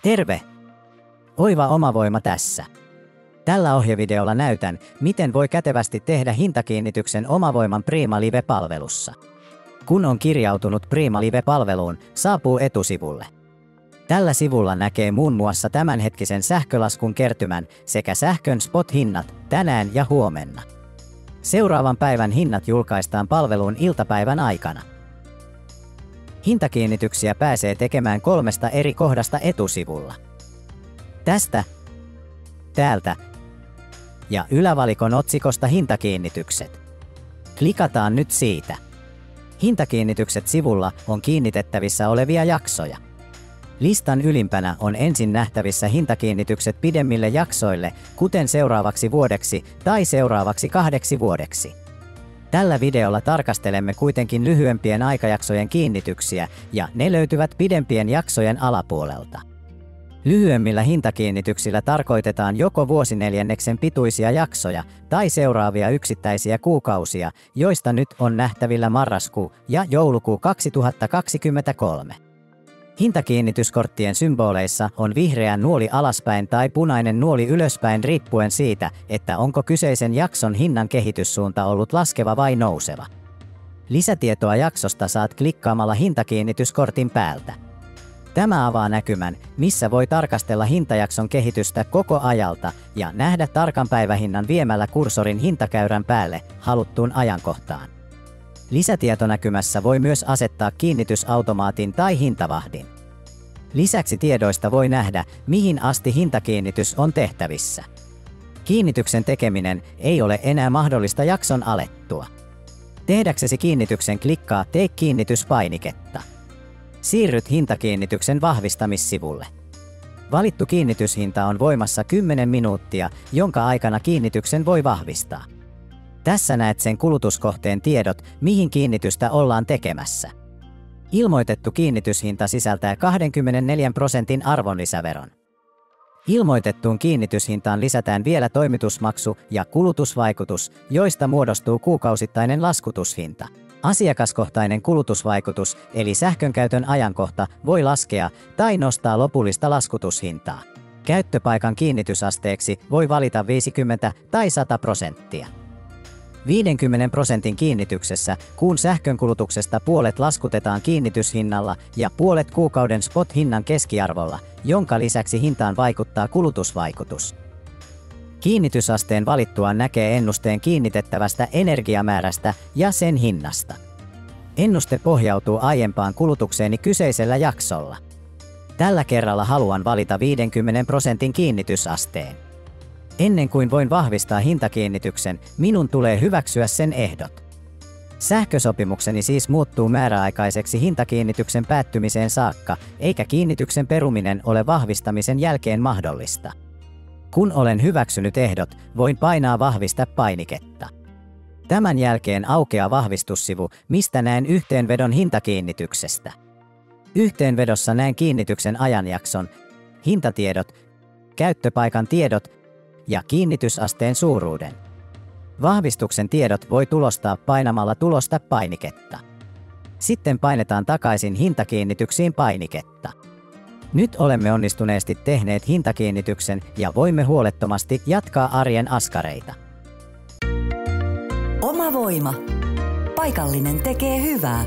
Terve! Oiva omavoima tässä. Tällä ohjevideolla näytän, miten voi kätevästi tehdä hintakiinnityksen omavoiman Prima Live-palvelussa. Kun on kirjautunut Prima Live-palveluun, saapuu etusivulle. Tällä sivulla näkee muun muassa tämänhetkisen sähkölaskun kertymän sekä sähkön spot-hinnat tänään ja huomenna. Seuraavan päivän hinnat julkaistaan palveluun iltapäivän aikana. Hintakiinnityksiä pääsee tekemään 3 eri kohdasta etusivulla. Tästä, täältä ja ylävalikon otsikosta hintakiinnitykset. Klikataan nyt siitä. Hintakiinnitykset sivulla on kiinnitettävissä olevia jaksoja. Listan ylimpänä on ensin nähtävissä hintakiinnitykset pidemmille jaksoille, kuten seuraavaksi vuodeksi tai seuraavaksi 2 vuodeksi. Tällä videolla tarkastelemme kuitenkin lyhyempien aikajaksojen kiinnityksiä, ja ne löytyvät pidempien jaksojen alapuolelta. Lyhyemmillä hintakiinnityksillä tarkoitetaan joko vuosineljänneksen pituisia jaksoja tai seuraavia yksittäisiä kuukausia, joista nyt on nähtävillä marraskuu ja joulukuu 2023. Hintakiinnityskorttien symboleissa on vihreä nuoli alaspäin tai punainen nuoli ylöspäin riippuen siitä, että onko kyseisen jakson hinnan kehityssuunta ollut laskeva vai nouseva. Lisätietoa jaksosta saat klikkaamalla hintakiinnityskortin päältä. Tämä avaa näkymän, missä voi tarkastella hintajakson kehitystä koko ajalta ja nähdä tarkan päivähinnan viemällä kursorin hintakäyrän päälle haluttuun ajankohtaan. Lisätietonäkymässä voi myös asettaa kiinnitysautomaatin tai hintavahdin. Lisäksi tiedoista voi nähdä, mihin asti hintakiinnitys on tehtävissä. Kiinnityksen tekeminen ei ole enää mahdollista jakson alettua. Tehdäksesi kiinnityksen klikkaa Tee kiinnitys-painiketta. Siirryt hintakiinnityksen vahvistamissivulle. Valittu kiinnityshinta on voimassa 10 minuuttia, jonka aikana kiinnityksen voi vahvistaa. Tässä näet sen kulutuskohteen tiedot, mihin kiinnitystä ollaan tekemässä. Ilmoitettu kiinnityshinta sisältää 24% arvonlisäveron. Ilmoitettuun kiinnityshintaan lisätään vielä toimitusmaksu ja kulutusvaikutus, joista muodostuu kuukausittainen laskutushinta. Asiakaskohtainen kulutusvaikutus, eli sähkönkäytön ajankohta, voi laskea tai nostaa lopullista laskutushintaa. Käyttöpaikan kiinnitysasteeksi voi valita 50 tai 100%. 50% kiinnityksessä kuun sähkönkulutuksesta puolet laskutetaan kiinnityshinnalla ja puolet kuukauden spot-hinnan keskiarvolla, jonka lisäksi hintaan vaikuttaa kulutusvaikutus. Kiinnitysasteen valittuaan näkee ennusteen kiinnitettävästä energiamäärästä ja sen hinnasta. Ennuste pohjautuu aiempaan kulutukseeni kyseisellä jaksolla. Tällä kerralla haluan valita 50% kiinnitysasteen. Ennen kuin voin vahvistaa hintakiinnityksen, minun tulee hyväksyä sen ehdot. Sähkösopimukseni siis muuttuu määräaikaiseksi hintakiinnityksen päättymiseen saakka, eikä kiinnityksen peruminen ole vahvistamisen jälkeen mahdollista. Kun olen hyväksynyt ehdot, voin painaa Vahvista-painiketta. Tämän jälkeen aukeaa vahvistussivu, mistä näen yhteenvedon hintakiinnityksestä. Yhteenvedossa näen kiinnityksen ajanjakson, hintatiedot, käyttöpaikan tiedot ja kiinnitysasteen suuruuden. Vahvistuksen tiedot voi tulostaa painamalla Tulosta-painiketta. Sitten painetaan takaisin hintakiinnityksiin painiketta. Nyt olemme onnistuneesti tehneet hintakiinnityksen ja voimme huolettomasti jatkaa arjen askareita. Oma voima. Paikallinen tekee hyvää.